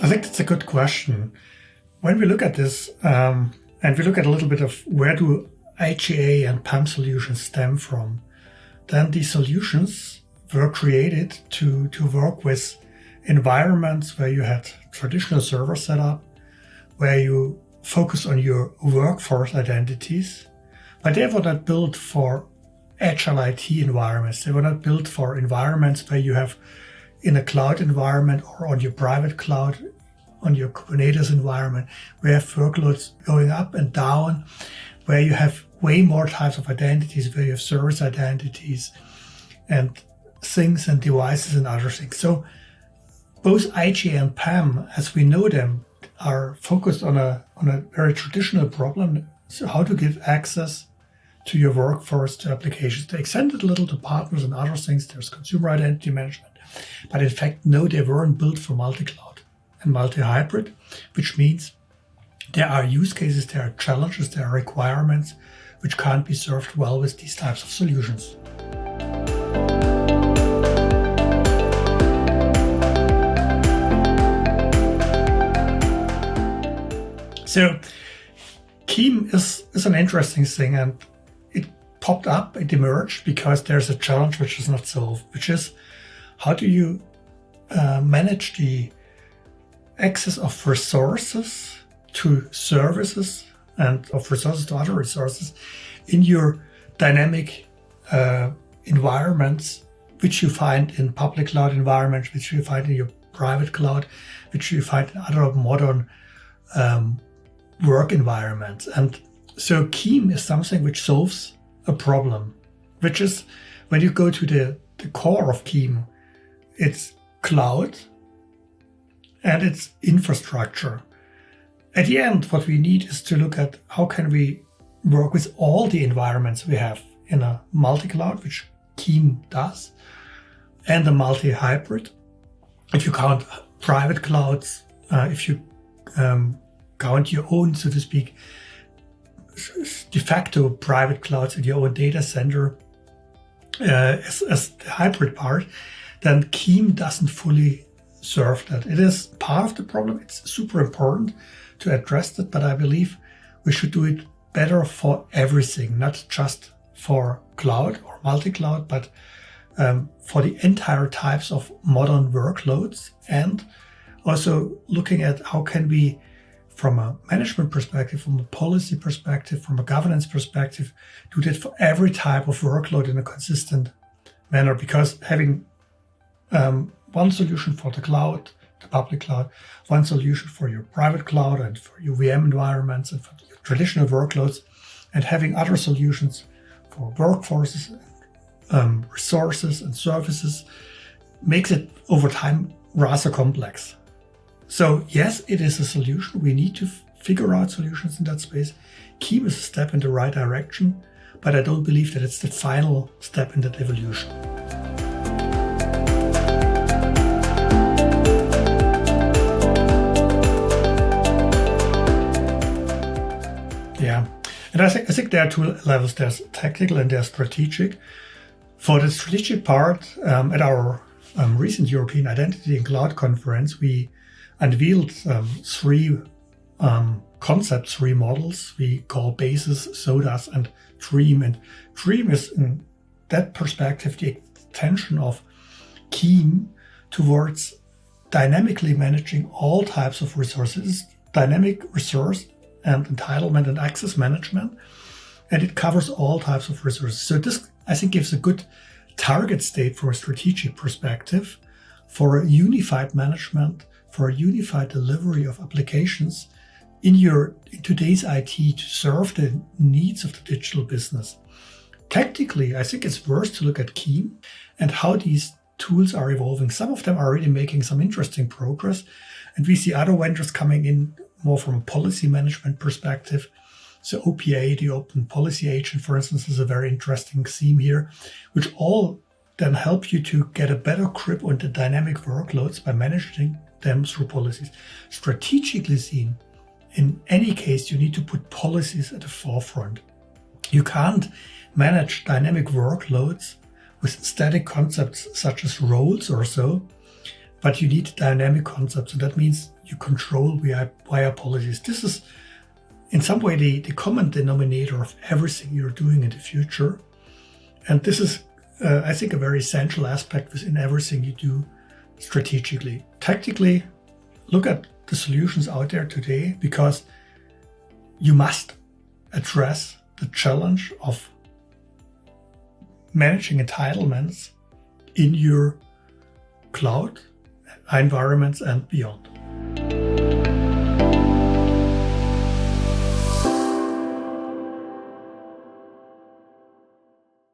I think that's a good question. When we look at this, and we look at a little bit of where do IGA and PAM solutions stem from, then these solutions were created to work with environments where you had traditional server setup, where you focus on your workforce identities, but they were not built for agile IT environments. They were not built for environments where you have in a cloud environment or on your private cloud, on your Kubernetes environment, where you have workloads going up and down, where you have way more types of identities, where you have service identities and things and devices and other things. So both IGA and PAM, as we know them, are focused on a very traditional problem. So how to give access to your workforce, to applications. They extended a little to partners and other things. There's consumer identity management. But in fact, no, they weren't built for multi-cloud and multi-hybrid, which means there are use cases, there are challenges, there are requirements which can't be served well with these types of solutions. So KIEM is an interesting thing, and it popped up, it emerged because there's a challenge which is not solved, which is how do you manage the access of resources to services and of resources to other resources in your dynamic environments, which you find in public cloud environments, which you find in your private cloud, which you find in other modern work environments. And so KIEM is something which solves a problem, which is when you go to the core of KIEM, it's cloud and it's infrastructure. At the end, what we need is to look at how can we work with all the environments we have in a multi-cloud, which KIEM does, and a multi-hybrid. If you count private clouds, if you count your own, so to speak, de facto private clouds in your own data center as the hybrid part, then KIEM doesn't fully serve that. It is part of the problem. It's super important to address that, but I believe we should do it better for everything, not just for cloud or multi-cloud, but for the entire types of modern workloads, and also looking at how can we, from a management perspective, from a policy perspective, from a governance perspective, do that for every type of workload in a consistent manner. Because having one solution for the cloud, the public cloud, one solution for your private cloud and for your VM environments and for your traditional workloads, and having other solutions for workforces, resources and services, makes it over time rather complex. So yes, it is a solution. We need to figure out solutions in that space. KIEM is a step in the right direction, but I don't believe that it's the final step in that evolution. Yeah, and I think there are two levels. There's tactical and there's strategic. For the strategic part, at our recent European Identity and Cloud Conference, we unveiled three concepts, three models we call BASIS, SODAS, and DREAM. And DREAM is, in that perspective, the extension of KIEM towards dynamically managing all types of resources, dynamic resource and entitlement and access management, and it covers all types of resources. So this, I think, gives a good target state from a strategic perspective for a unified management, for a unified delivery of applications in today's IT to serve the needs of the digital business. Tactically, I think it's worth to look at KIEM and how these tools are evolving. Some of them are really making some interesting progress, and we see other vendors coming in more from a policy management perspective. So OPA, the Open Policy Agent, for instance, is a very interesting theme here, which all then help you to get a better grip on the dynamic workloads by managing them through policies. Strategically seen, in any case, you need to put policies at the forefront. You can't manage dynamic workloads with static concepts such as roles or so, but you need a dynamic concept. So that means you control via policies. This is in some way the common denominator of everything you're doing in the future. And this is, I think, a very essential aspect within everything you do strategically. Tactically, look at the solutions out there today, because you must address the challenge of managing entitlements in your cloud environments and beyond.